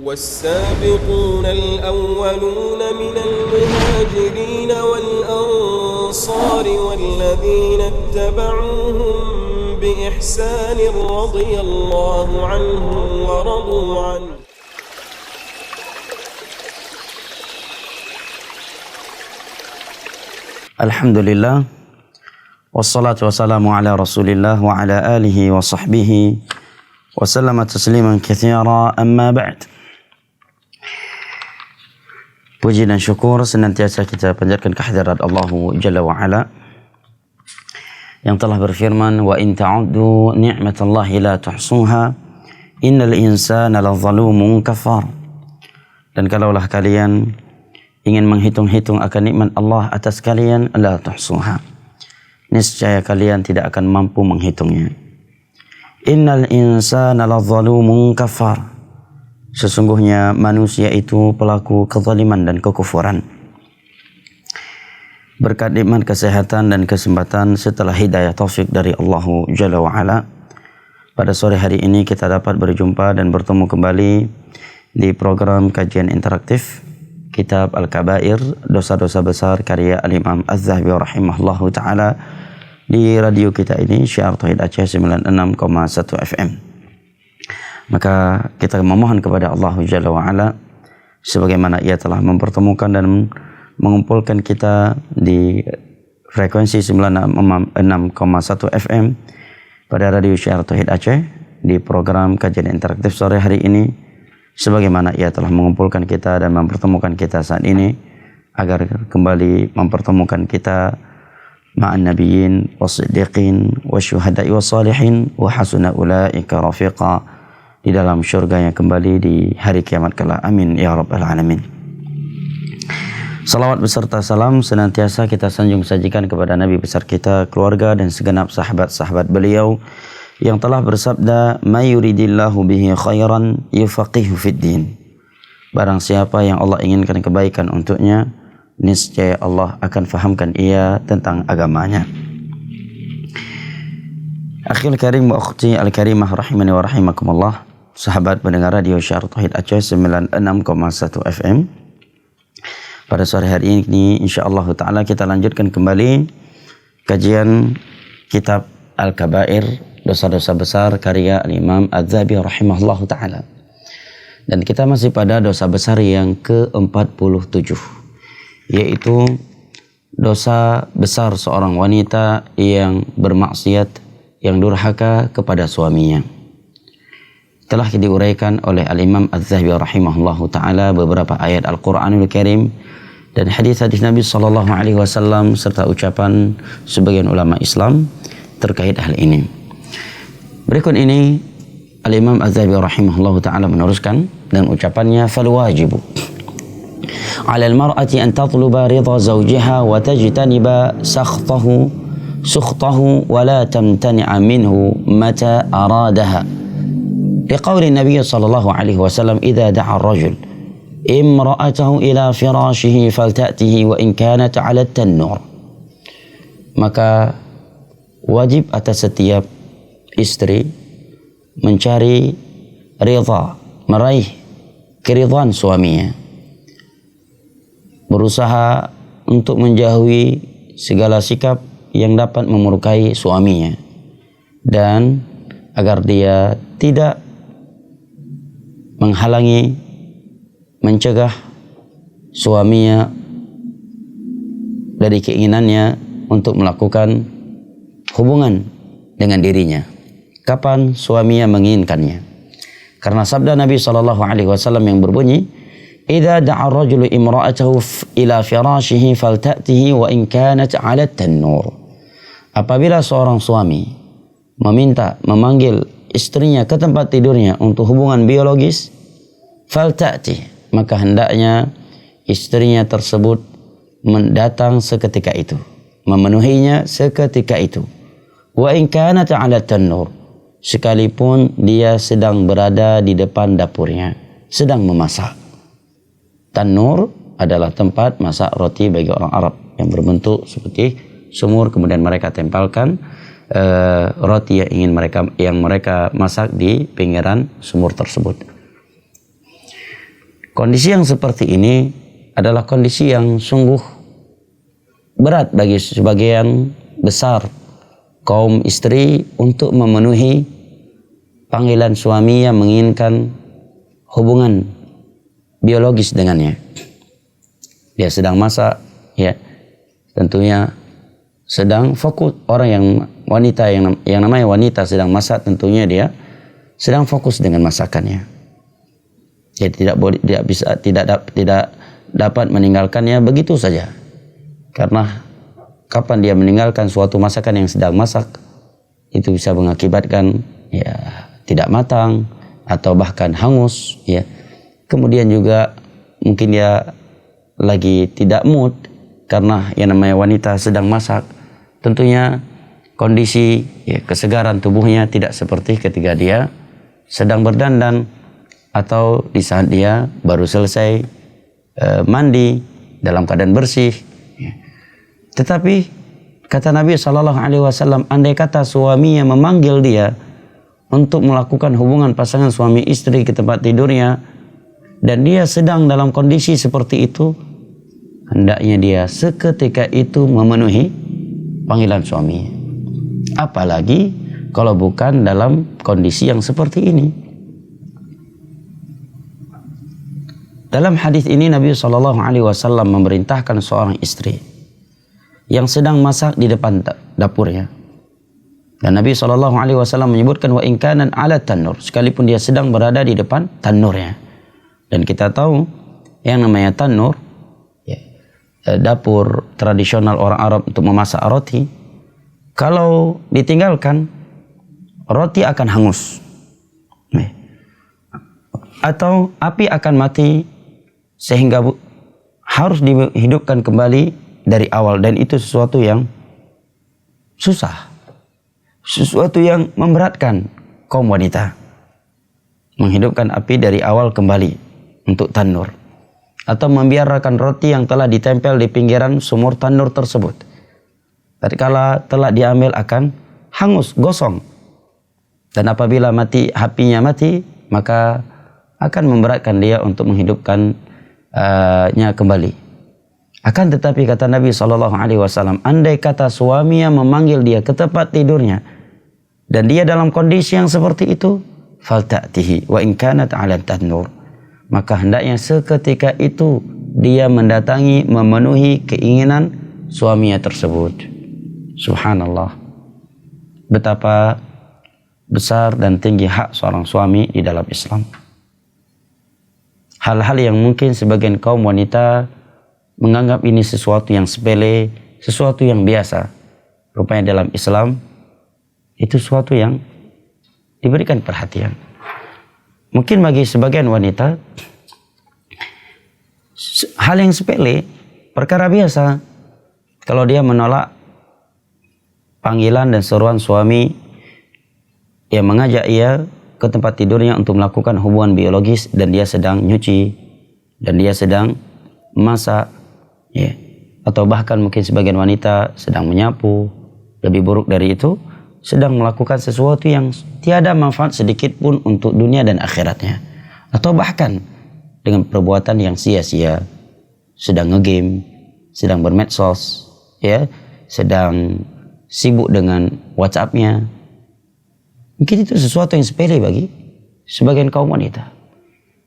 والسابقون الأولون من المهاجرين والأنصار والذين اتبعوهم بإحسان رضي الله عنهم ورضوا عنه. Alhamdulillah, wassalatu wassalamu ala rasulillah wa ala alihi wa sahbihi wa sallama tasliman katsira, amma ba'd. Puji dan syukur senantiasa kita panjatkan kehadirat Allah Jalla wa Ala yang telah berfirman, wa in ta'uddu ni'matallahi la tuhsuha innal insana lazalumun kafar. Dan kalaulah kalian ingin menghitung-hitung akan nikmat Allah atas kalian, la tuhsuha, niscaya kalian tidak akan mampu menghitungnya. Innal insana lazalumun kafar, sesungguhnya manusia itu pelaku kezaliman dan kekufuran. Berkat nikmat kesehatan dan kesempatan setelah hidayah taufik dari Allah Jalla wa Ala, pada sore hari ini kita dapat berjumpa dan bertemu kembali di program kajian interaktif Kitab Al-Kabair, dosa-dosa besar karya Al-Imam Az-Zahabi rahimahullahu ta'ala di radio kita ini, Syiar Tauhid Aceh 96,1 FM. Maka kita memohon kepada Allah Jalla wa Ala, sebagaimana Ia telah mempertemukan dan mengumpulkan kita di frekuensi 96,1 FM pada radio Syiar Tauhid Aceh di program kajian interaktif sore hari ini, sebagaimana Ia telah mengumpulkan kita dan mempertemukan kita saat ini, agar kembali mempertemukan kita ma'an nabiyyin was-siddiqin wasyuhada'i was-salihin wa hasuna ulaika rafiqa, di dalam syurganya kembali di hari kiamat kelak. Amin ya rabbal alamin. Salawat beserta salam senantiasa kita sanjung sajikan kepada Nabi besar kita, keluarga dan segenap sahabat-sahabat beliau yang telah bersabda, may yuridillahu bihi khairan yufaqihu fid din. Barang siapa yang Allah inginkan kebaikan untuknya, niscaya Allah akan fahamkan ia tentang agamanya. Akhil karim wa ukhti al-karimah rahimani wa rahimakumullah, sahabat pendengar radio Syiar Tauhid Aceh 96,1 FM. Pada sore hari ini insyaallah taala kita lanjutkan kembali kajian kitab Al-Kabair, dosa-dosa besar karya Al-Imam Az-Zahabi rahimahullahu ta'ala. Dan kita masih pada dosa besar yang ke-47, yaitu dosa besar seorang wanita yang bermaksiat, yang durhaka kepada suaminya. Telah diuraikan oleh Al-Imam Az-Zahabi rahimahullahu ta'ala beberapa ayat Al-Quranul Karim dan hadis-hadis Nabi SAW serta ucapan sebagian ulama Islam terkait hal ini. Berikut ini Al-Imam Az-Zahabi rahimahullahu ta'ala meneruskan dan ucapannya, fal wajibu 'ala al-mar'ati an tatluba ridha zawjiha wa tajtaniba sukhtahu wa la tamtani'a minhu mata aradaha. Liqawli Nabi sallallahu alaihi wasallam, idza da'a ar-rajul imra'atahu ila firashihi falta'tihi wa in kanat 'ala at-tannur. Maka wajib atas setiap istri mencari ridha, meraih keridhaan suaminya, berusaha untuk menjauhi segala sikap yang dapat memurkai suaminya, dan agar dia tidak menghalangi, mencegah suaminya dari keinginannya untuk melakukan hubungan dengan dirinya kapan suaminya menginginkannya. Karena sabda Nabi SAW yang berbunyi, idza da'a ar-rajulu imra'atahu ila firashihi falta'tihi wa in kanat 'ala at-tannur. Apabila seorang suami memanggil istrinya ke tempat tidurnya untuk hubungan biologis, falta'ti, maka hendaknya istrinya tersebut datang seketika itu, memenuhinya seketika itu. Wa in kanat 'ala tannur, sekalipun dia sedang berada di depan dapurnya, sedang memasak. Tanur adalah tempat masak roti bagi orang Arab yang berbentuk seperti sumur, kemudian mereka tempelkan roti yang mereka masak di pinggiran sumur tersebut. Kondisi yang seperti ini adalah kondisi yang sungguh berat bagi sebagian besar kaum istri untuk memenuhi panggilan suami yang menginginkan hubungan biologis dengannya. Dia sedang masak, ya, tentunya sedang fokus. Orang yang wanita yang namanya wanita sedang masak, tentunya dia sedang fokus dengan masakannya. Dia tidak dapat meninggalkannya begitu saja. Karena kapan dia meninggalkan suatu masakan yang sedang masak, itu bisa mengakibatkan ya tidak matang atau bahkan hangus, ya. Kemudian juga mungkin dia lagi tidak mood karena yang namanya wanita sedang masak. Tentunya kondisi ya, kesegaran tubuhnya tidak seperti ketika dia sedang berdandan atau di saat dia baru selesai mandi dalam keadaan bersih. Ya. Tetapi kata Nabi SAW, andai kata suaminya memanggil dia untuk melakukan hubungan pasangan suami istri ke tempat tidurnya, dan dia sedang dalam kondisi seperti itu, hendaknya dia seketika itu memenuhi panggilan suaminya. Apalagi kalau bukan dalam kondisi yang seperti ini. Dalam hadis ini Nabi SAW memerintahkan seorang istri yang sedang masak di depan dapurnya. Dan Nabi SAW menyebutkan wa in kana ala tanur, sekalipun dia sedang berada di depan tanurnya. Dan kita tahu yang namanya tanur, ya, dapur tradisional orang Arab untuk memasak roti. Kalau ditinggalkan, roti akan hangus, atau api akan mati, sehingga harus dihidupkan kembali dari awal. Dan itu sesuatu yang susah, sesuatu yang memberatkan kaum wanita, menghidupkan api dari awal kembali untuk tanur, atau membiarkan roti yang telah ditempel di pinggiran sumur tanur tersebut, tatkala telah diambil akan hangus, gosong. Dan apabila apinya mati, maka akan memberatkan dia untuk menghidupkan nya kembali. Akan tetapi kata Nabi SAW, andai kata suaminya memanggil dia ke tempat tidurnya dan dia dalam kondisi yang seperti itu, falta'tihi wa in kanat 'ala tanur, maka hendaknya seketika itu dia mendatangi, memenuhi keinginan suaminya tersebut. Subhanallah, betapa besar dan tinggi hak seorang suami di dalam Islam. Hal-hal yang mungkin sebagian kaum wanita menganggap ini sesuatu yang sepele, sesuatu yang biasa, rupanya dalam Islam itu sesuatu yang diberikan perhatian. Mungkin bagi sebagian wanita hal yang sepele, perkara biasa, kalau dia menolak panggilan dan seruan suami yang mengajak ia ke tempat tidurnya untuk melakukan hubungan biologis, dan dia sedang nyuci, dan dia sedang masak, ya. Atau bahkan mungkin sebagian wanita sedang menyapu, lebih buruk dari itu, sedang melakukan sesuatu yang tiada manfaat sedikit pun untuk dunia dan akhiratnya. Atau bahkan dengan perbuatan yang sia-sia, sedang ngegame, sedang bermedsos, ya, sedang sibuk dengan WhatsApp-nya. Mungkin itu sesuatu yang sepele bagi sebagian kaum wanita.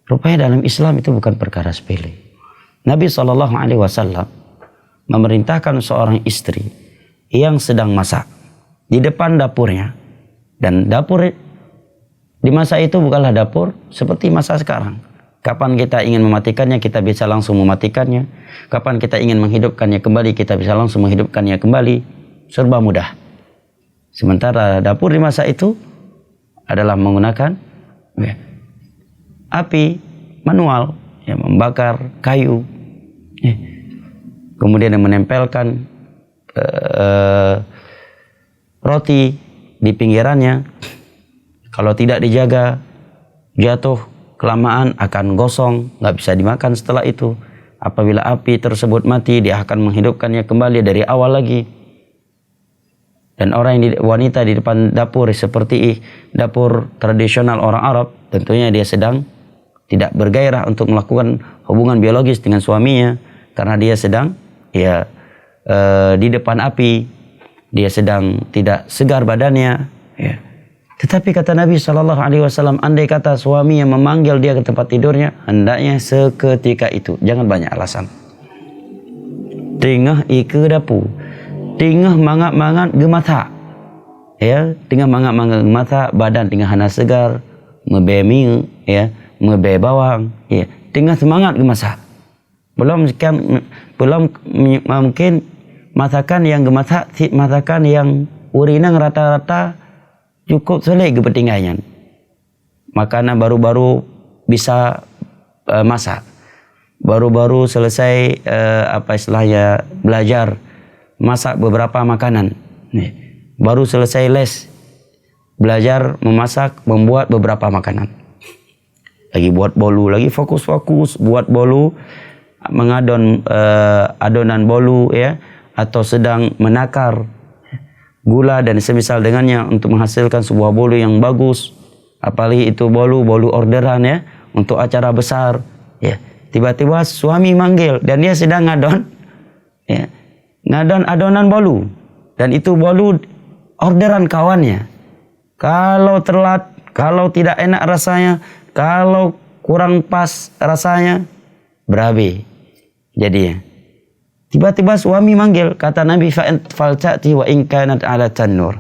Rupanya dalam Islam itu bukan perkara sepele. Nabi SAW memerintahkan seorang istri yang sedang masak di depan dapurnya. Dan dapur di masa itu bukanlah dapur seperti masa sekarang. Kapan kita ingin mematikannya, kita bisa langsung mematikannya. Kapan kita ingin menghidupkannya kembali, kita bisa langsung menghidupkannya kembali. Serba mudah. Sementara dapur di masa itu adalah menggunakan api manual, yang membakar kayu, kemudian menempelkan roti di pinggirannya. Kalau tidak dijaga, jatuh, kelamaan akan gosong, nggak bisa dimakan setelah itu. Apabila api tersebut mati, dia akan menghidupkannya kembali dari awal lagi. Dan orang yang wanita di depan dapur seperti dapur tradisional orang Arab, tentunya dia sedang tidak bergairah untuk melakukan hubungan biologis dengan suaminya karena dia sedang di depan api, dia sedang tidak segar badannya. Ya. Tetapi kata Nabi SAW, andai kata suami yang memanggil dia ke tempat tidurnya, hendaknya seketika itu, jangan banyak alasan. Tengah ike dapu, tengah mangat-mangat gemata, ya, tengah mangat-mangat gemata, badan tengah hana segar, mebemi, ya, mebe bawang, ya, tengah semangat gemasa. Belum mungkin masakan yang gemasak, masakan yang urinang rata-rata cukup sulit kepentingannya. Makanan baru-baru bisa masak. Baru-baru selesai belajar masak beberapa makanan. Baru selesai les, belajar memasak, membuat beberapa makanan. Lagi buat bolu, lagi fokus-fokus buat bolu, mengadon adonan bolu, ya, atau sedang menakar gula dan semisal dengannya untuk menghasilkan sebuah bolu yang bagus. Apalagi itu bolu orderan, ya, untuk acara besar, ya. Tiba-tiba suami manggil dan dia sedang ngadon, ya, ngadon adonan bolu, dan itu bolu orderan kawannya. Kalau telat, kalau tidak enak rasanya, kalau kurang pas rasanya, berabe jadinya. Tiba-tiba suami manggil, kata Nabi, faltati wa in kanat ala tanur.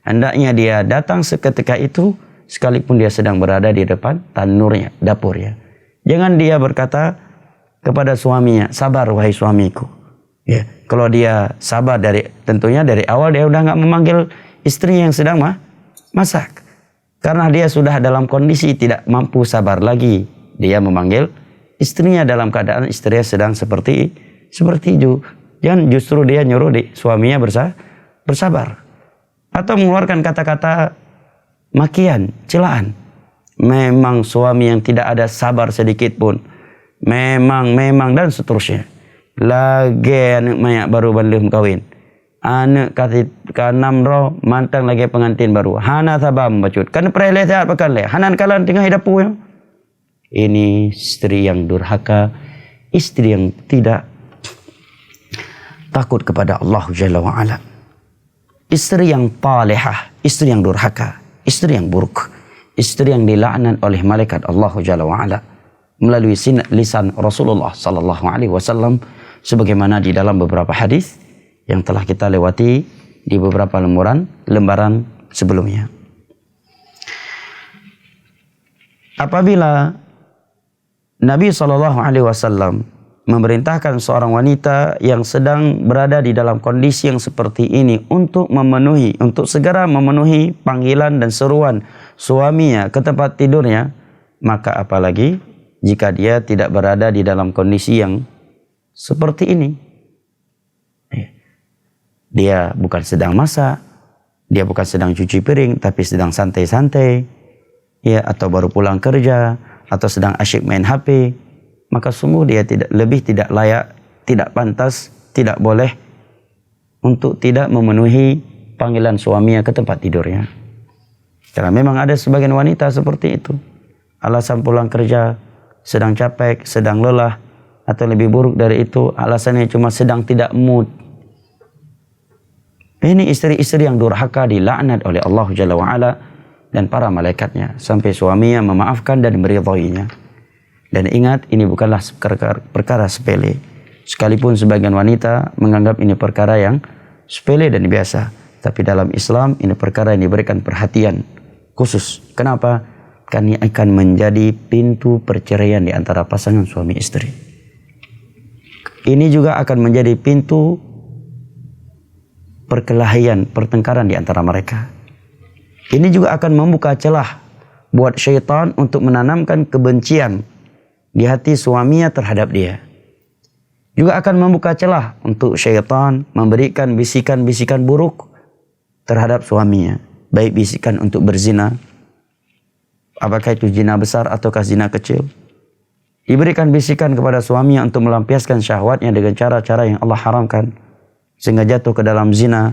Hendaknya dia datang seketika itu sekalipun dia sedang berada di depan tanurnya, dapurnya. Jangan dia berkata kepada suaminya, sabar wahai suamiku. Ya, kalau dia sabar tentunya dari awal dia udah nggak memanggil istri yang sedang masak. Karena dia sudah dalam kondisi tidak mampu sabar lagi, dia memanggil istrinya dalam keadaan istrinya sedang seperti itu. Jangan justru dia nyuruh suaminya bersabar. Atau mengeluarkan kata-kata makian, celaan. Memang suami yang tidak ada sabar sedikit pun. Memang dan seterusnya. Lagi anak mayak baru belum kawin. Anak kanam roh mantang lagi pengantin baru. Hana sabam bacut. Kan perele sehat pekan le. Hanan kalan tengah hidapu ya. Ini istri yang durhaka, istri yang tidak takut kepada Allah Jalla wa Ala. Istri yang talihah, istri yang durhaka, istri yang buruk, istri yang dilaknat oleh malaikat Allah Jalla wa Ala melalui lisan Rasulullah sallallahu alaihi wasallam sebagaimana di dalam beberapa hadis yang telah kita lewati di beberapa lembaran sebelumnya. Apabila Nabi SAW memerintahkan seorang wanita yang sedang berada di dalam kondisi yang seperti ini untuk segera memenuhi panggilan dan seruan suaminya ke tempat tidurnya, maka apalagi jika dia tidak berada di dalam kondisi yang seperti ini. Dia bukan sedang masak, dia bukan sedang cuci piring, tapi sedang santai-santai, ya, atau baru pulang kerja, atau sedang asyik main HP, maka sungguh dia tidak layak, tidak pantas, tidak boleh untuk tidak memenuhi panggilan suaminya ke tempat tidurnya. Karena memang ada sebagian wanita seperti itu. Alasan pulang kerja, sedang capek, sedang lelah, atau lebih buruk dari itu, alasannya cuma sedang tidak mood. Ini istri-istri yang durhaka dilaknat oleh Allah Jalla wa'ala dan para malaikatnya sampai suaminya memaafkan dan meridhoinya. Dan ingat, ini bukanlah perkara sepele. Sekalipun sebagian wanita menganggap ini perkara yang sepele dan biasa, tapi dalam Islam ini perkara yang diberikan perhatian khusus. Kenapa? Karena ini akan menjadi pintu perceraian di antara pasangan suami istri. Ini juga akan menjadi pintu perkelahian, pertengkaran di antara mereka. Ini juga akan membuka celah buat syaitan untuk menanamkan kebencian di hati suaminya terhadap dia. Juga akan membuka celah untuk syaitan memberikan bisikan-bisikan buruk terhadap suaminya. Baik bisikan untuk berzina, apakah itu zina besar ataukah zina kecil. Diberikan bisikan kepada suaminya untuk melampiaskan syahwatnya dengan cara-cara yang Allah haramkan, sehingga jatuh ke dalam zina,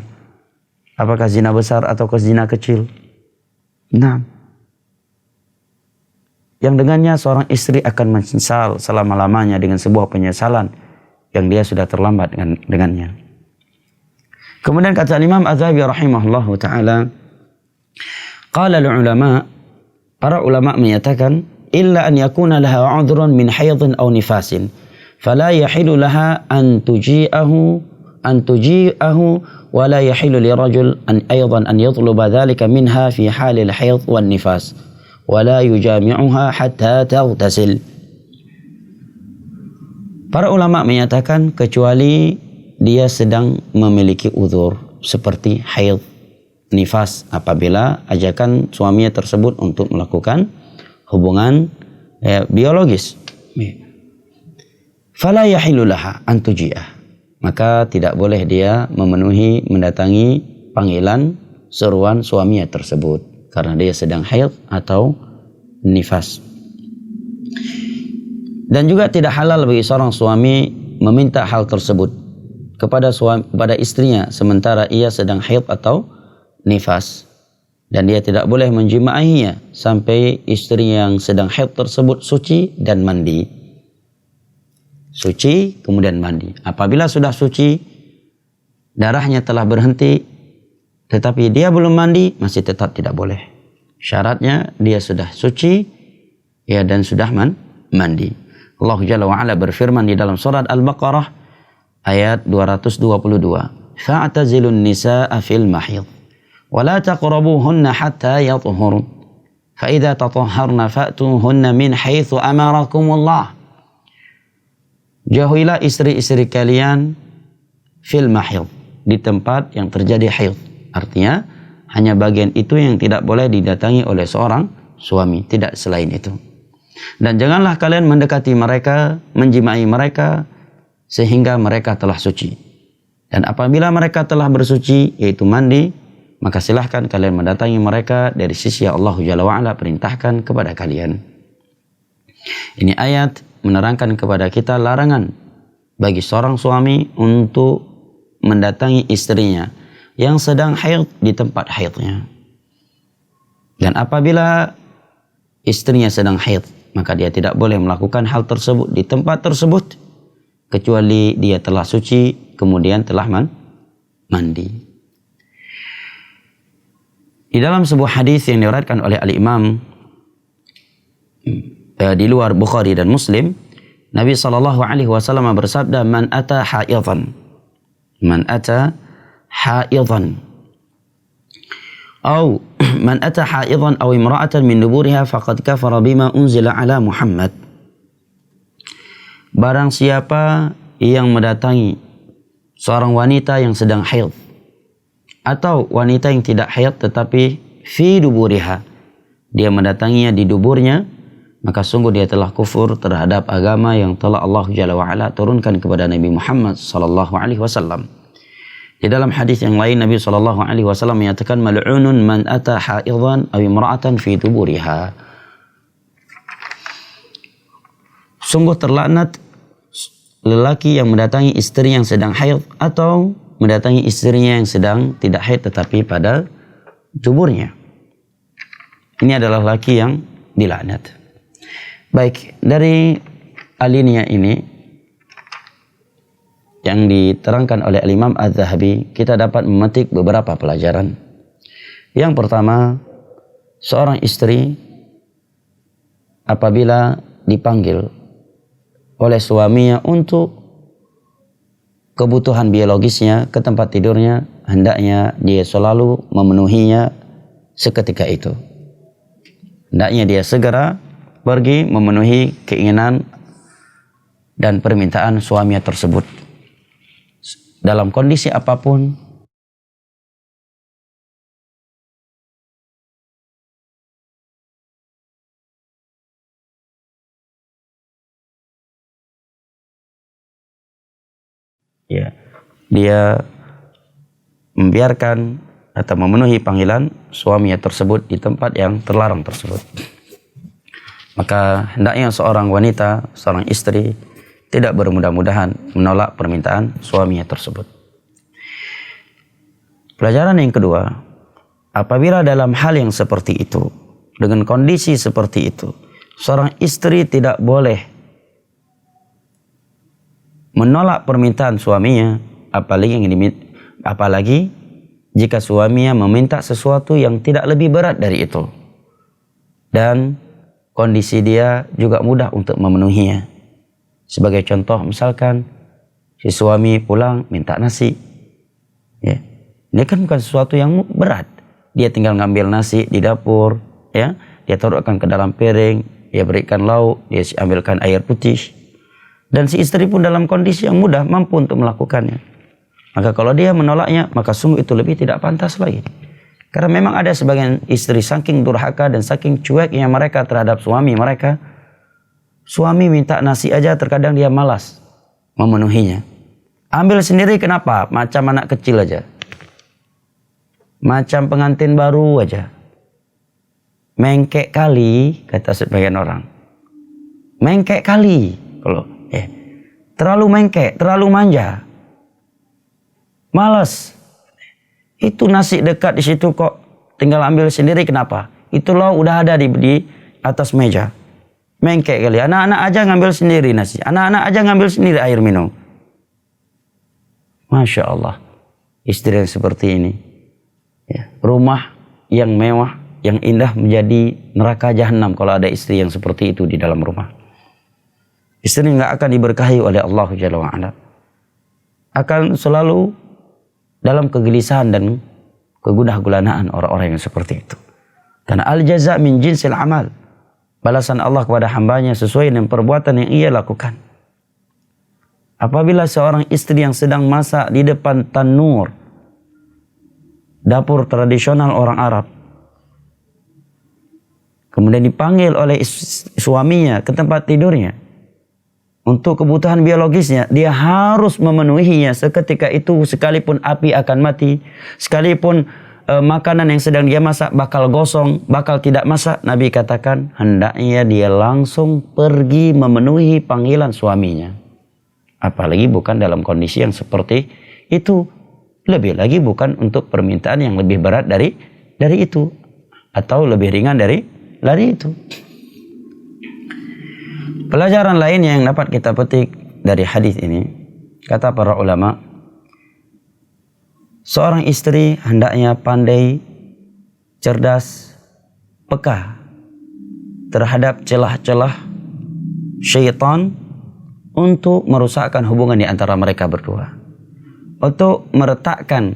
apakah zina besar ataukah zina kecil. Nah, yang dengannya seorang istri akan menyesal selama-lamanya dengan sebuah penyesalan yang dia sudah terlambat dengannya. Kemudian kata Imam Az-Zahabi rahimahullahu ta'ala, qala al-ulama, para ulama menyatakan, illa an yakuna laha 'udhrun min haydhin aw nifasin, fala yahilu laha an tuji'ahu wa la yahilu lirajul an aydan an yatluba dhalika minha fi halil hayd wan nifas wa la yujami'uha hatta taghtasil. Para ulama menyatakan kecuali dia sedang memiliki uzur seperti haid, nifas, apabila ajakan suaminya tersebut untuk melakukan hubungan biologis. Fala yahilu laha an tuji'ah, maka tidak boleh dia mendatangi panggilan seruan suaminya tersebut karena dia sedang haid atau nifas. Dan juga tidak halal bagi seorang suami meminta hal tersebut kepada istrinya sementara ia sedang haid atau nifas, dan dia tidak boleh menjimainya sampai istri yang sedang haid tersebut suci dan mandi. Suci kemudian mandi. Apabila sudah suci, darahnya telah berhenti, tetapi dia belum mandi, masih tetap tidak boleh. Syaratnya dia sudah suci dan sudah mandi. Allah Jalla wa Ala berfirman di dalam surat Al-Baqarah ayat 222, fa'tazilun nisaa fil mahid wa la taqrabuhunna hatta yatahharna fa idza tatahharna fa'tuhunna min haitsu amarakumullah. Jauhilah istri-istri kalian fil mahid, di tempat yang terjadi haid. Artinya hanya bagian itu yang tidak boleh didatangi oleh seorang suami, tidak selain itu. Dan janganlah kalian mendekati mereka, menjimai mereka sehingga mereka telah suci. Dan apabila mereka telah bersuci, yaitu mandi, maka silahkan kalian mendatangi mereka dari sisi yang Allah Jalla wa'ala perintahkan kepada kalian. Ini ayat menerangkan kepada kita larangan bagi seorang suami untuk mendatangi istrinya yang sedang haid di tempat haidnya. Dan apabila istrinya sedang haid, maka dia tidak boleh melakukan hal tersebut di tempat tersebut kecuali dia telah suci kemudian telah mandi. Di dalam sebuah hadis yang diriwayatkan oleh Al-Imam di luar Bukhari dan Muslim, Nabi SAW bersabda, man ata haidan أو من أتى حائضا أو امرأة من دبورها فقد كفر بما أنزل على محمد. Barang siapa yang mendatangi seorang wanita yang sedang haid atau wanita yang tidak haid tetapi fi duburiha, dia mendatanginya di duburnya, maka sungguh dia telah kufur terhadap agama yang telah Allah Jalla wa'ala turunkan kepada Nabi Muhammad SAW. Di dalam hadis yang lain Nabi SAW menyatakan, mal'unun man ata haidan aw imra'atan fi duburiha. Sungguh terlaknat lelaki yang mendatangi istri yang sedang haid atau mendatangi istrinya yang sedang tidak haid tetapi pada duburnya. Ini adalah lelaki yang dilaknat. Baik, dari alinea ini yang diterangkan oleh Imam Az-Zahabi, kita dapat memetik beberapa pelajaran. Yang pertama, seorang istri apabila dipanggil oleh suaminya untuk kebutuhan biologisnya ke tempat tidurnya, hendaknya dia selalu memenuhinya seketika itu. Hendaknya dia segera pergi memenuhi keinginan dan permintaan suaminya tersebut dalam kondisi apapun. Dia membiarkan atau memenuhi panggilan suaminya tersebut di tempat yang terlarang tersebut. Maka hendaknya seorang wanita, seorang istri tidak bermudah-mudahan menolak permintaan suaminya tersebut. Pelajaran yang kedua, apabila dalam hal yang seperti itu, dengan kondisi seperti itu, seorang istri tidak boleh menolak permintaan suaminya, apalagi jika suaminya meminta sesuatu yang tidak lebih berat dari itu dan kondisi dia juga mudah untuk memenuhinya. Sebagai contoh, misalkan si suami pulang minta nasi, ya, ini kan bukan sesuatu yang berat. Dia tinggal ngambil nasi di dapur, ya, dia taruhkan ke dalam piring, dia berikan lauk, dia ambilkan air putih. Dan si istri pun dalam kondisi yang mudah mampu untuk melakukannya. Maka kalau dia menolaknya, maka sungguh itu lebih tidak pantas lagi. Karena memang ada sebagian istri saking durhaka dan saking cueknya mereka terhadap suami mereka. Suami minta nasi aja terkadang dia malas memenuhinya. Ambil sendiri kenapa? Macam anak kecil aja. Macam pengantin baru aja. Mengkek kali, kata sebagian orang. Mengkek kali. Kalau terlalu mengkek, terlalu manja. Malas. Itu nasi dekat di situ kok. Tinggal ambil sendiri kenapa? Itu loh udah ada di atas meja. Mengkek kali. Anak-anak aja ngambil sendiri nasi. Anak-anak aja ngambil sendiri air minum. Masya Allah. Istri yang seperti ini. Ya, rumah yang mewah, yang indah menjadi neraka jahanam kalau ada istri yang seperti itu di dalam rumah. Istri nggak akan diberkahi oleh Allah Jalla wa'ala. Akan selalu dalam kegelisahan dan kegundah-gulanaan orang-orang yang seperti itu. Karena al-jaza min jinsil amal. Balasan Allah kepada hambanya sesuai dengan perbuatan yang ia lakukan. Apabila seorang istri yang sedang masak di depan tanur, dapur tradisional orang Arab, kemudian dipanggil oleh suaminya ke tempat tidurnya, untuk kebutuhan biologisnya, dia harus memenuhinya seketika itu, sekalipun api akan mati, sekalipun makanan yang sedang dia masak bakal gosong, bakal tidak masak. Nabi katakan, hendaknya dia langsung pergi memenuhi panggilan suaminya. Apalagi bukan dalam kondisi yang seperti itu. Lebih lagi bukan untuk permintaan yang lebih berat dari itu. Atau lebih ringan dari itu. Pelajaran lain yang dapat kita petik dari hadis ini, kata para ulama, seorang istri hendaknya pandai, cerdas, peka terhadap celah-celah syaitan untuk merusakkan hubungan di antara mereka berdua, untuk meretakkan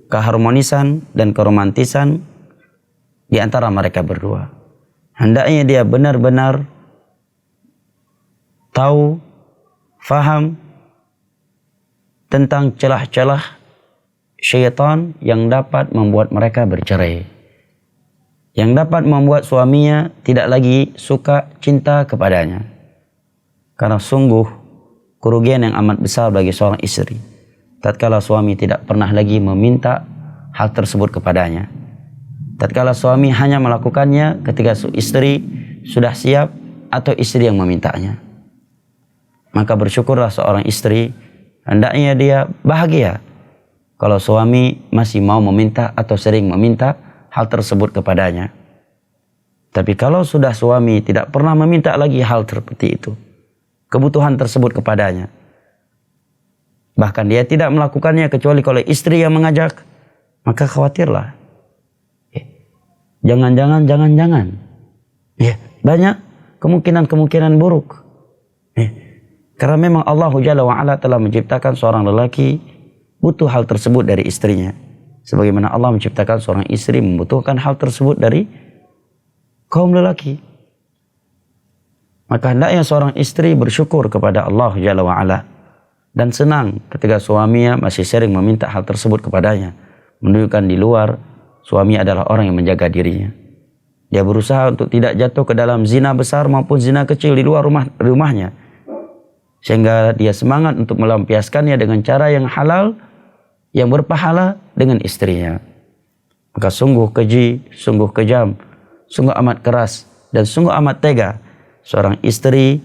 keharmonisan dan keromantisan di antara mereka berdua. Hendaknya dia benar-benar tahu, faham tentang celah-celah syaitan yang dapat membuat mereka bercerai. Yang dapat membuat suaminya tidak lagi suka cinta kepadanya. Karena sungguh kerugian yang amat besar bagi seorang istri tatkala suami tidak pernah lagi meminta hal tersebut kepadanya. Tatkala suami hanya melakukannya ketika istri sudah siap atau istri yang memintanya. Maka bersyukurlah seorang istri, hendaknya dia bahagia kalau suami masih mau meminta atau sering meminta hal tersebut kepadanya. Tapi kalau sudah suami tidak pernah meminta lagi hal seperti itu, kebutuhan tersebut kepadanya, bahkan dia tidak melakukannya kecuali kalau istri yang mengajak, maka khawatirlah. Jangan-jangan. Ya, banyak kemungkinan buruk. Karena memang Allah Jalla wa'ala telah menciptakan seorang lelaki butuh hal tersebut dari istrinya. Sebagaimana Allah menciptakan seorang istri membutuhkan hal tersebut dari kaum lelaki. Maka hendaknya seorang istri bersyukur kepada Allah Jalla wa'ala dan senang ketika suaminya masih sering meminta hal tersebut kepadanya. Menunjukkan di luar suami adalah orang yang menjaga dirinya. Dia berusaha untuk tidak jatuh ke dalam zina besar maupun zina kecil di luar rumahnya. Sehingga dia semangat untuk melampiaskannya dengan cara yang halal, yang berpahala dengan istrinya. Maka sungguh keji, sungguh kejam, sungguh amat keras, dan sungguh amat tega seorang istri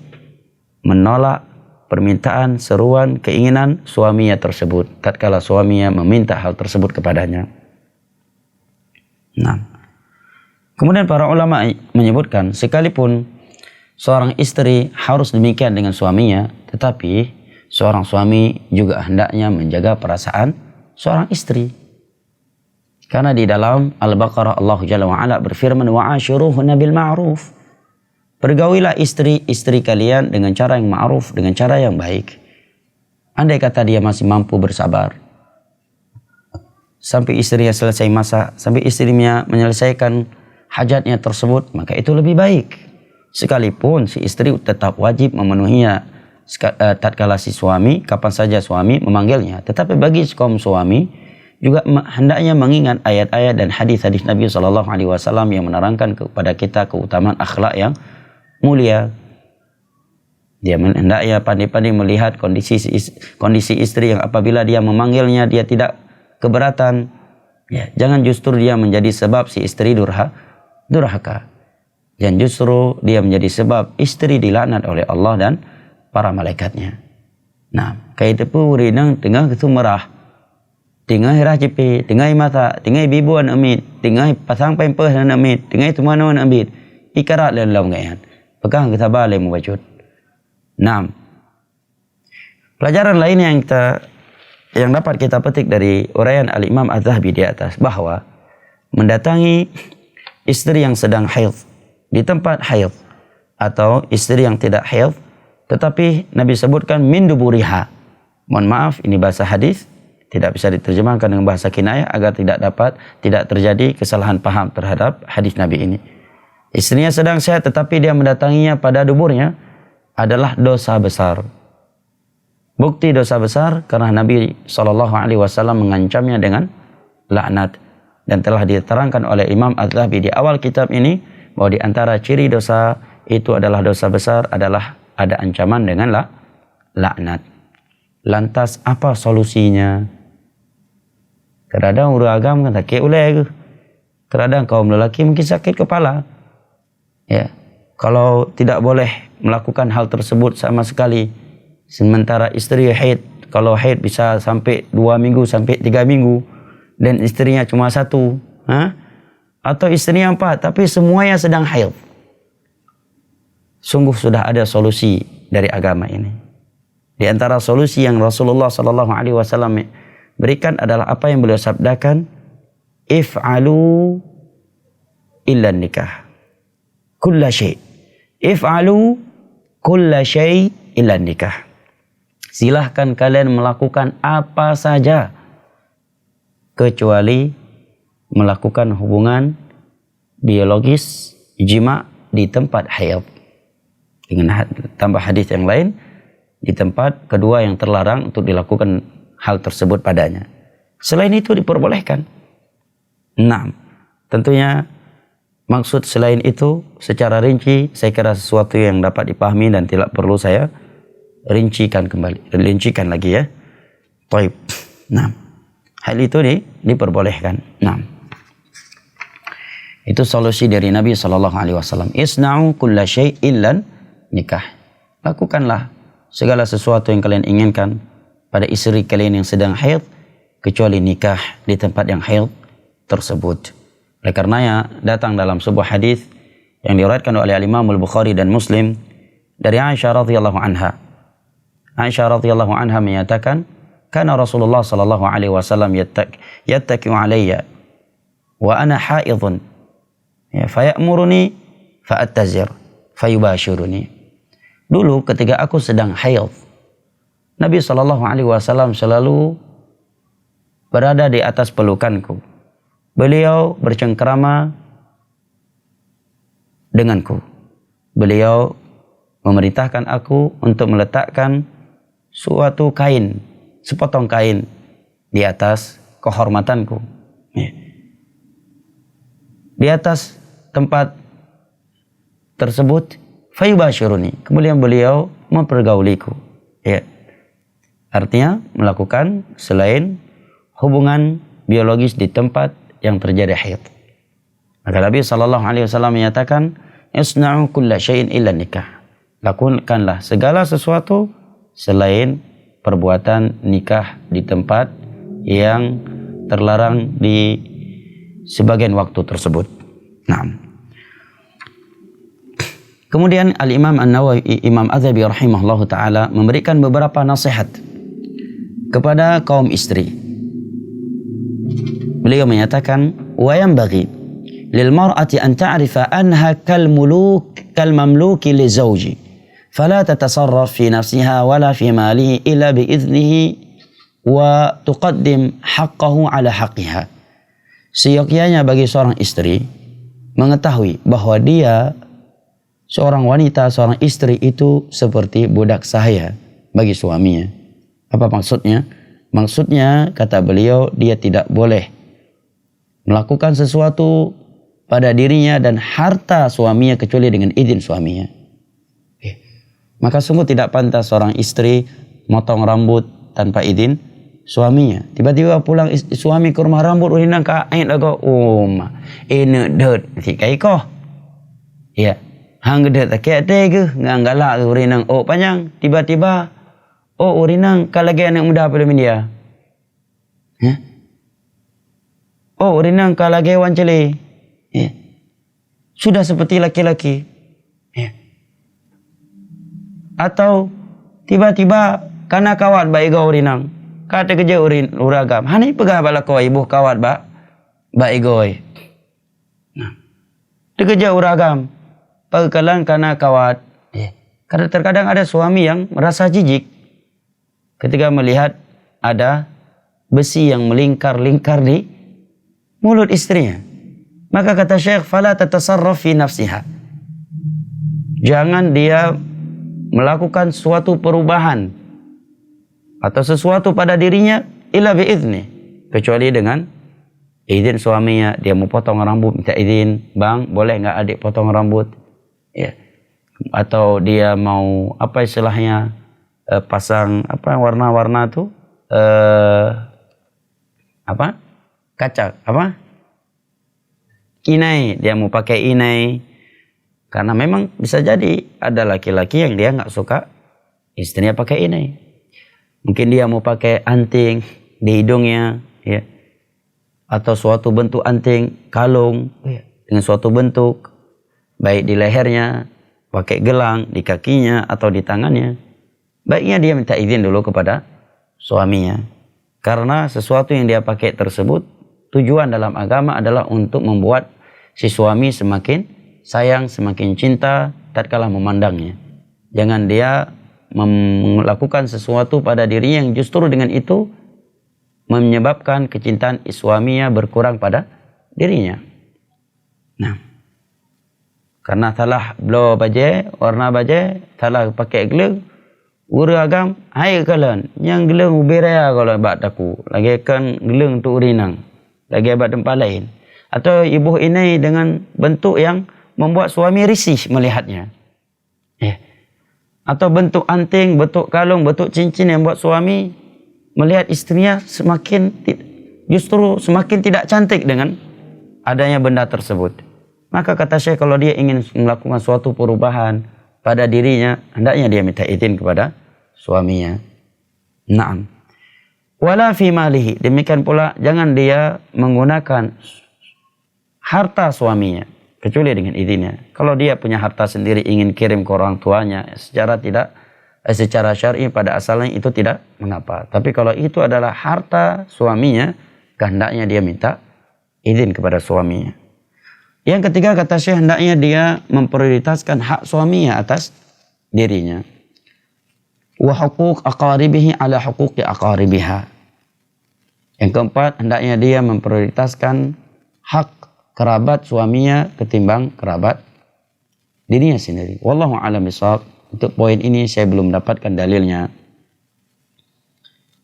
menolak permintaan, seruan, keinginan suaminya tersebut tatkala suaminya meminta hal tersebut kepadanya. Nah, Kemudian para ulama menyebutkan sekalipun seorang istri harus demikian dengan suaminya, tetapi seorang suami juga hendaknya menjaga perasaan seorang istri. Karena di dalam Al-Baqarah Allah Jalla wa'ala berfirman, wa'ashiruhunna bil ma'ruf. Pergaulilah istri-istri kalian dengan cara yang ma'ruf, dengan cara yang baik. Andai kata dia masih mampu bersabar sampai istrinya selesai masak, sampai istrinya menyelesaikan hajatnya tersebut, maka itu lebih baik. Sekalipun si istri tetap wajib memenuhinya tatkala si suami, kapan saja suami memanggilnya. Tetapi bagi kaum suami juga hendaknya mengingat ayat-ayat dan hadis-hadis Nabi SAW yang menerangkan kepada kita keutamaan akhlak yang mulia. Dia hendaknya pandai-pandai melihat kondisi istri yang apabila dia memanggilnya dia tidak keberatan. Ya, jangan justru dia menjadi sebab si istri durhaka. Dan justru dia menjadi sebab istri dilaknat oleh Allah dan para malaikatnya. Nah, kait tepu rinang tengah itu merah. Tengah hirah cepi, tengah mata, tengah bibuan amit, tengah pasang pempeh dan amit, tengah itu manuan amit. Ikarat dan laungan. Pegang kita balik membacut. Nah, pelajaran lain yang dapat kita petik dari uraian Al-Imam Az-Zahabi di atas, bahwa mendatangi istri yang sedang haid di tempat haid atau istri yang tidak haid, tetapi Nabi sebutkan min duburiha. Mohon maaf, ini bahasa hadis, tidak bisa diterjemahkan dengan bahasa kinayah agar tidak terjadi kesalahan paham terhadap hadis Nabi ini. Istrinya sedang sehat tetapi dia mendatanginya pada duburnya adalah dosa besar. Bukti dosa besar karena Nabi SAW mengancamnya dengan laknat. Dan telah diterangkan oleh Imam Az-Zahabi di awal kitab ini bahwa di antara ciri dosa itu adalah dosa besar adalah ada ancaman dengan laknat. Lantas apa solusinya? Kadang urang agam kan sakit ulai ke. Kadang kaum lelaki mungkin sakit kepala. Ya. Kalau tidak boleh melakukan hal tersebut sama sekali, sementara istri haid, kalau haid bisa sampai 2 minggu sampai 3 minggu dan istrinya cuma 1, atau istrinya 4 tapi semuanya sedang haid, sungguh sudah ada solusi dari agama ini. Di antara solusi yang Rasulullah SAW berikan adalah apa yang beliau sabdakan, if'alu illa nikah kulla syai'. If'alu kulla syai' illa nikah. Silahkan kalian melakukan apa saja kecuali melakukan hubungan biologis jima di tempat haid. Dengan tambah hadis yang lain, di tempat kedua yang terlarang untuk dilakukan hal tersebut padanya. Selain itu diperbolehkan. Nah, tentunya maksud selain itu secara rinci saya kira sesuatu yang dapat dipahami dan tidak perlu saya rincikan lagi ya. Taib. Nah, hal itu diperbolehkan. Nah, itu solusi dari Nabi SAW. Isna'u kulla syai' illa nikah. Lakukanlah segala sesuatu yang kalian inginkan pada istri kalian yang sedang haid kecuali nikah di tempat yang haid tersebut. Oleh karenanya datang dalam sebuah hadis yang diriwayatkan oleh Imam Al-Bukhari dan Muslim dari Aisyah radhiyallahu anha. Aisyah radhiyallahu anha menyatakan, "Kana Rasulullah sallallahu alaihi wasallam yattaki'u alayya wa ana haidun, fayamuruni fa'attazir fayubashiruni." Dulu ketika aku sedang haid, Nabi sallallahu alaihi wasallam selalu berada di atas pelukanku. Beliau bercengkrama denganku. Beliau memerintahkan aku untuk meletakkan suatu kain, sepotong kain di atas kehormatanku. Di atas tempat tersebut, fayubashiruni. Kemudian beliau mempergauliku. Ya. Artinya melakukan selain hubungan biologis di tempat yang terjadi haid. Maka Nabi SAW menyatakan, isna'u kulla syai'in illa nikah. Lakukanlah segala sesuatu selain perbuatan nikah di tempat yang terlarang di sebagian waktu tersebut. Nah, Kemudian Al-Imam An-Nawawi, Imam Adzabi rahimahullahu ta'ala memberikan beberapa nasihat kepada kaum istri. Beliau menyatakan, wa yanbaghi lil mar'ati an ta'rifa anha kal mamluki li zawji fala tatasarraf fi nafsiha wala fi malihi illa bi idnihi wa tuqaddim haqqahu ala haqqiha. Seyogyanya bagi seorang istri mengetahui bahwa dia, seorang wanita, seorang istri itu seperti budak sahaya bagi suaminya. Apa maksudnya? Maksudnya, kata beliau, dia tidak boleh melakukan sesuatu pada dirinya dan harta suaminya kecuali dengan izin suaminya. Maka sungguh tidak pantas seorang istri motong rambut tanpa izin suaminya. Tiba-tiba pulang suami ke rumah rambut urinang ka ait lagu ini det si kai ko. Ya, hang det tak ate ke nganggala urinang panjang tiba-tiba urinang ka lagi anak muda pada dia. Urinang ka lagi wanceli. Ya. Sudah seperti laki-laki. Ya. Atau tiba-tiba karena kawat baik gau urinang kata kerja uragam. Hani pegah bala kau ibu kawat ba igoi. Nah. Kerja uragam. Pagkalan karena kawat. Karena terkadang ada suami yang merasa jijik ketika melihat ada besi yang melingkar-lingkar di mulut istrinya. Maka kata Syekh, fala tatasarraf fi nafsiha. Jangan dia melakukan suatu perubahan atau sesuatu pada dirinya illa biizni, kecuali dengan izin suaminya. Dia mau potong rambut minta izin, bang boleh nggak adik potong rambut, ya. Atau dia mau apa istilahnya pasang apa warna-warna tuh apa kaca apa inai, dia mau pakai inai karena memang bisa jadi ada laki-laki yang dia nggak suka istrinya pakai inai. Mungkin dia mau pakai anting di hidungnya, ya, atau suatu bentuk anting, kalung, ya, dengan suatu bentuk, baik di lehernya, pakai gelang, di kakinya atau di tangannya. Baiknya dia minta izin dulu kepada suaminya, karena sesuatu yang dia pakai tersebut tujuan dalam agama adalah untuk membuat si suami semakin sayang, semakin cinta tatkala memandangnya. Jangan dia melakukan sesuatu pada dirinya yang justru dengan itu menyebabkan kecintaan suaminya berkurang pada dirinya. Nah, karena salah blow baje, warna baje, salah pakai gelang, uru agam, hai kalian, yang gelang uberaya kalau bat aku, lagi kan gelang tu urinang, lagi bat tempat lain. Atau ibu ini dengan bentuk yang membuat suami risih melihatnya. Atau bentuk anting, bentuk kalung, bentuk cincin yang buat suami melihat istrinya justru semakin tidak cantik dengan adanya benda tersebut. Maka kata Syekh, kalau dia ingin melakukan suatu perubahan pada dirinya, hendaknya dia minta izin kepada suaminya. Naam. Wala fi malihi, demikian pula jangan dia menggunakan harta suaminya kecuali dengan izinnya. Kalau dia punya harta sendiri ingin kirim ke orang tuanya secara syar'i pada asalnya itu tidak mengapa. Tapi kalau itu adalah harta suaminya, kehendaknya dia minta izin kepada suaminya. Yang ketiga kata Syekh, hendaknya dia memprioritaskan hak suaminya atas dirinya. Wa huquq aqaribihi ala huquqi aqaribiha. Yang keempat, hendaknya dia memprioritaskan hak kerabat suaminya ketimbang kerabat dirinya sendiri. Wallahu a'lam bishawab. Untuk poin ini saya belum mendapatkan dalilnya.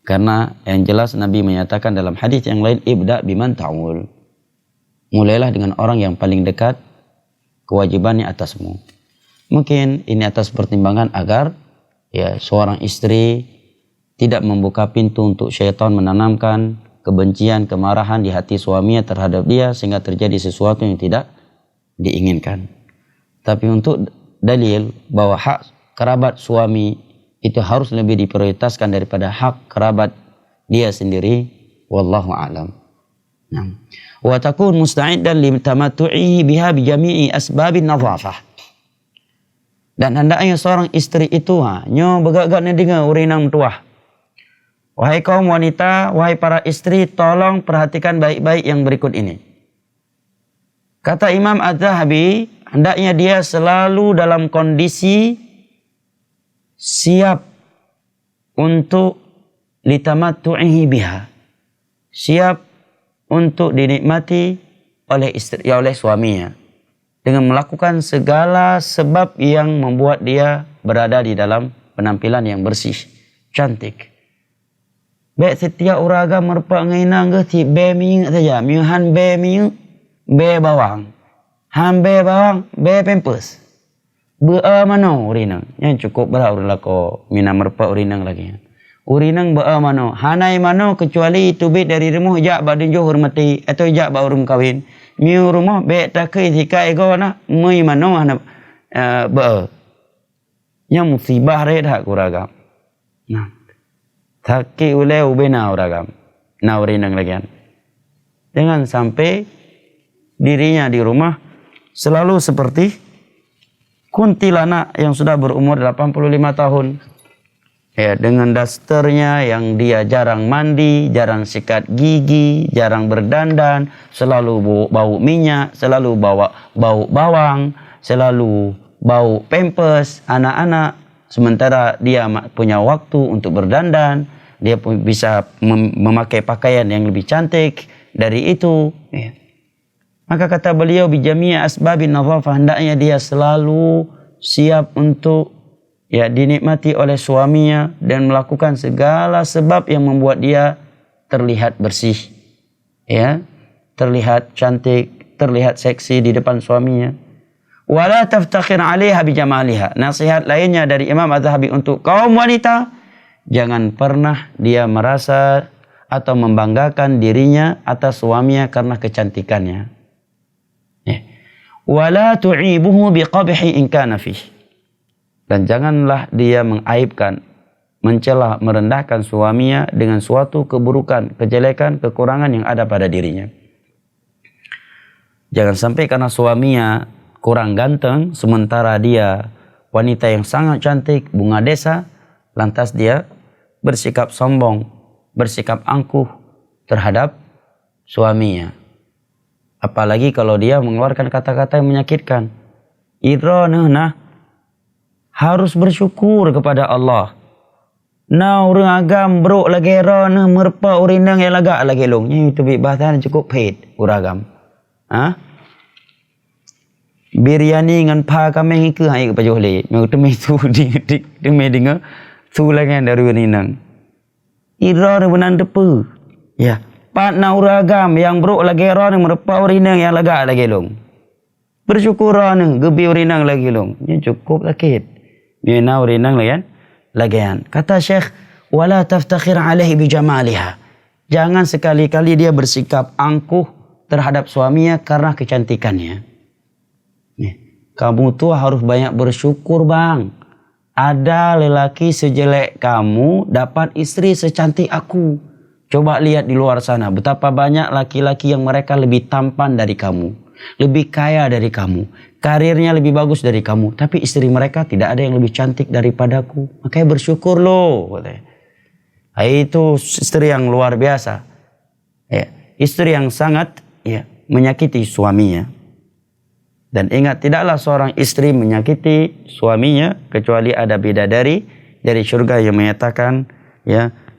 Karena yang jelas Nabi menyatakan dalam hadis yang lain, ibda biman ta'ul. Mulailah dengan orang yang paling dekat kewajibannya atasmu. Mungkin ini atas pertimbangan agar ya seorang istri tidak membuka pintu untuk syaitan menanamkan kebencian, kemarahan di hati suaminya terhadap dia sehingga terjadi sesuatu yang tidak diinginkan. Tapi untuk dalil bahwa hak kerabat suami itu harus lebih diprioritaskan daripada hak kerabat dia sendiri, wallahu a'lam. Wa takun musta'iddan li tamattu'ihi biha bi jami'i asbabin nadhafah. Dan hendaknya seorang istri itu nyo begak-gak dengar urinang tuah. Wahai kaum wanita, wahai para istri, tolong perhatikan baik-baik yang berikut ini. Kata Imam Az-Zahabi, hendaknya dia selalu dalam kondisi siap untuk litamattu'ihi biha. Siap untuk dinikmati oleh istri, oleh suaminya. Dengan melakukan segala sebab yang membuat dia berada di dalam penampilan yang bersih, cantik. Baik setiap uraga merpak ngainang ke si be minyak saja. Miuhan be minyak, be bawang. Han be bawang, be pampers. Bea mano urinang. Yang cukup berapa lako mina merpak urinang lagi. Urinang bea mano. Hanai mano kecuali tubik dari rumah jak badun jo hormati atau jak ba urung kawin. Miu rumah be takai jika ego na mui mano hana bea. Yang musibah re dah kuragam. Nah. Taki ule ubena uragam. Na urinang lagi. Jangan sampai dirinya di rumah selalu seperti kuntilanak yang sudah berumur 85 tahun. Ya, dengan dasternya yang dia jarang mandi, jarang sikat gigi, jarang berdandan, selalu bau minyak, selalu bau bawang, selalu bau pampers anak-anak. Sementara dia punya waktu untuk berdandan, dia bisa memakai pakaian yang lebih cantik dari itu. Ya. Maka kata beliau, bijami'a asbabin nadhafah, hendaknya dia selalu siap untuk dinikmati oleh suaminya dan melakukan segala sebab yang membuat dia terlihat bersih, ya, terlihat cantik, terlihat seksi di depan suaminya. Wala taftakhir 'alaiha bijamaliha. Nasihat lainnya dari Imam Az-Zahabi untuk kaum wanita, jangan pernah dia merasa atau membanggakan dirinya atas suaminya karena kecantikannya. Wala tu'ibuhu biqabhi in kana fih. Dan janganlah dia mengaibkan, mencela, merendahkan suaminya dengan suatu keburukan, kejelekan, kekurangan yang ada pada dirinya. Jangan sampai karena suaminya kurang ganteng, sementara dia wanita yang sangat cantik, bunga desa, lantas dia bersikap sombong, bersikap angkuh terhadap suaminya. Apalagi kalau dia mengeluarkan kata-kata yang menyakitkan. Idronah harus bersyukur kepada Allah. Na orang agam bro lagi ronah merpa urinang yang lagak lagi long. Itu bahasan cukup paid uragam. Biryani dengan pa kami ke hai ke pajole. Mau temi tu di temi dengar tu lagi dari urinang. Idro benan depu. Ya. Pat na uragam yang bro lagi ronah merpa urinang yang lagak lagi long. Bersyukur ronah gebi urinang lagi long. Ini cukup sakit. Mina urinang lagian. Kata Syekh, wala taftakhir 'alaihi bijamaliha. Jangan sekali-kali dia bersikap angkuh terhadap suaminya karena kecantikannya. Kamu tuh harus banyak bersyukur, bang. Ada lelaki sejelek kamu dapat istri secantik aku. Coba lihat di luar sana betapa banyak laki-laki yang mereka lebih tampan dari kamu, lebih kaya dari kamu, karirnya lebih bagus dari kamu, tapi istri mereka tidak ada yang lebih cantik daripadaku. Makanya bersyukur loh. Itu istri yang luar biasa. Ya, istri yang sangat menyakiti suaminya. Dan ingat, tidaklah seorang istri menyakiti suaminya kecuali ada bidadari dari surga yang menyatakan,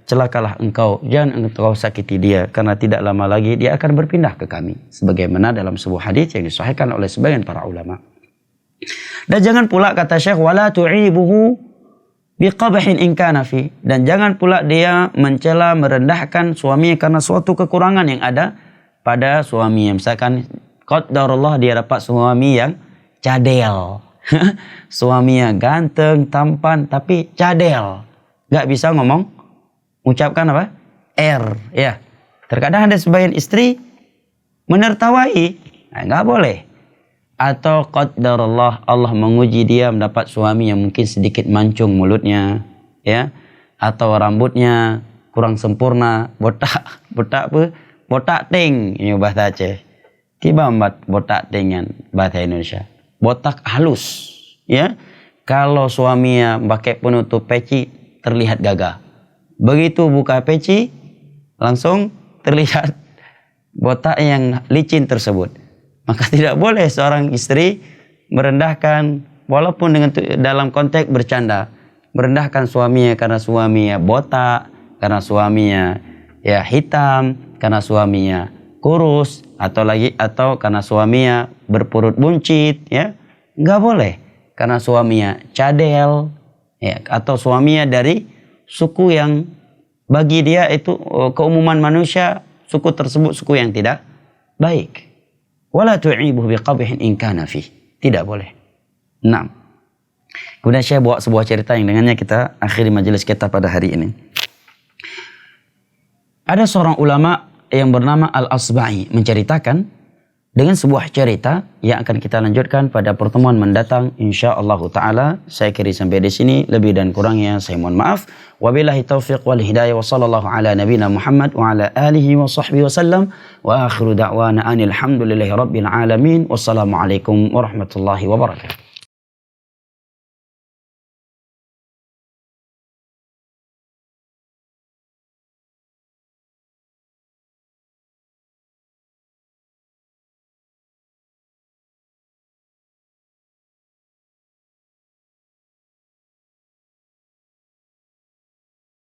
celakalah engkau, jangan engkau sakiti dia, karena tidak lama lagi dia akan berpindah ke kami. Sebagaimana dalam sebuah hadis yang disahihkan oleh sebagian para ulama. Dan jangan pula kata Syekh, wala tu'ibuhu biqabhin in kana fi. Dan jangan pula dia mencela, merendahkan suaminya karena suatu kekurangan yang ada pada suaminya. Misalkan qadarullah dia dapat suami yang cadel. Suaminya ganteng, tampan, tapi cadel. Gak bisa ucapkan apa? Ya. Terkadang ada sebagian istri menertawai. Enggak boleh. Atau qadarullah Allah menguji dia mendapat suami yang mungkin sedikit mancung mulutnya, ya. Atau rambutnya kurang sempurna, botak ting, ini bahasa Aceh. Tiba botak dengan bahasa Indonesia. Botak halus, ya. Kalau suaminya pakai penutup peci, terlihat gagah. Begitu buka peci, langsung terlihat botak yang licin tersebut. Maka tidak boleh seorang istri merendahkan, walaupun dengan dalam konteks bercanda, merendahkan suaminya karena suaminya botak, karena suaminya ya hitam, karena suaminya kurus, atau karena suaminya berperut buncit, ya nggak boleh. Karena suaminya cadel, ya, atau suaminya dari suku yang bagi dia itu keumuman manusia, suku tersebut suku yang tidak baik. Wala tu'ibuhu biqabihin in kana fih. Tidak boleh. 6. Kemudian saya bawa sebuah cerita yang dengannya kita akhiri majelis kita pada hari ini. Ada seorang ulama yang bernama Al-Asba'i menceritakan dengan sebuah cerita yang akan kita lanjutkan pada pertemuan mendatang insyaallah taala. Saya kira sampai di sini, lebih dan kurangnya saya mohon maaf. Wabillahi taufiq wal hidayah wa sallallahu ala nabiyina Muhammad wa ala alihi wa sahbihi wasallam wa akhiru da'wana anil hamdulillahi rabbil alamin. Wassalamualaikum warahmatullahi wabarakatuh.